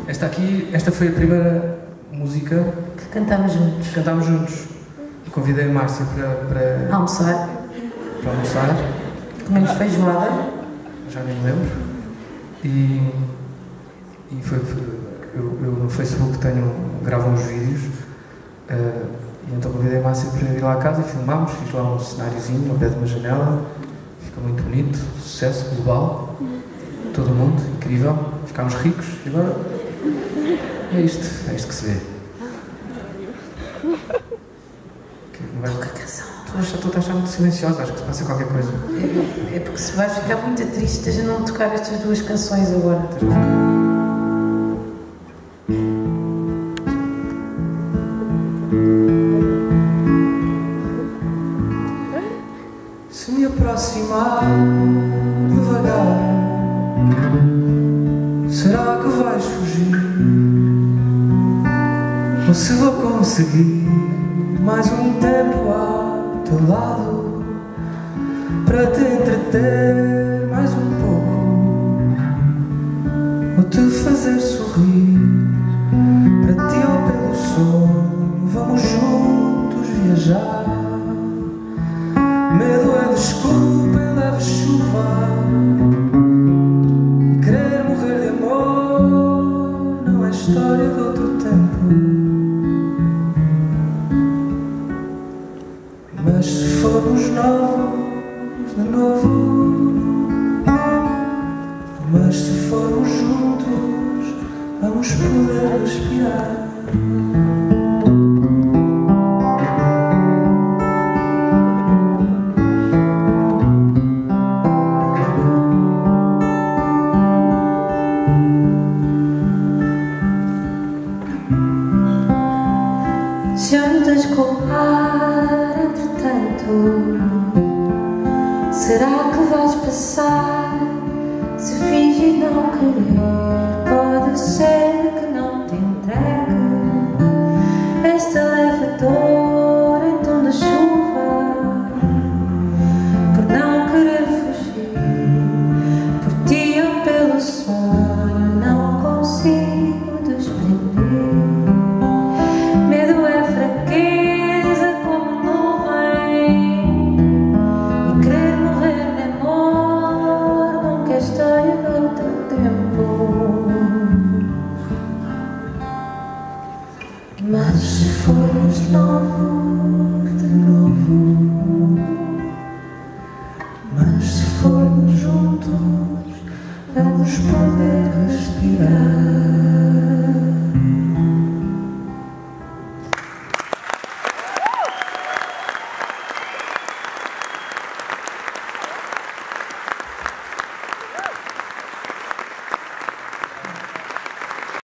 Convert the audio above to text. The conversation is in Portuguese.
Esta foi a primeira música que cantámos juntos. Convidei a Márcia para almoçar. Comemos feijoada. Já nem me lembro. E eu no Facebook gravo uns vídeos. E então convidei a Márcia para ir lá a casa e filmámos. Fiz lá um cenáriozinho ao pé de uma janela. Fica muito bonito. Sucesso global. Todo mundo. Incrível. Ficámos ricos. E agora é isto que se vê. Toca a canção. Estou a achar muito silenciosa, acho que se passa qualquer coisa. É porque se vais ficar muito triste de não tocar estas duas canções agora. Se me aproximar devagar, será que vais fugir? Ou se vou conseguir mais um tempo ao teu lado para te entreter mais um pouco, ou te fazer sorrir? Para ti ou pelo sonho vamos juntos viajar. Medo é desculpa em leve chuva, e querer morrer de amor não é história de outro tempo. Mas se formos novos de novo, mas se formos juntos, vamos poder respirar. Se andas com o ar, entretanto, será que vais passar? Se fingir não querer, pode ser que não te entregue esta leve dor em tom de chuva, por não querer fugir, por ti ou pelo sonho não consigo desprender. Mas se formos novos de novo, mas se formos juntos, vamos poder respirar.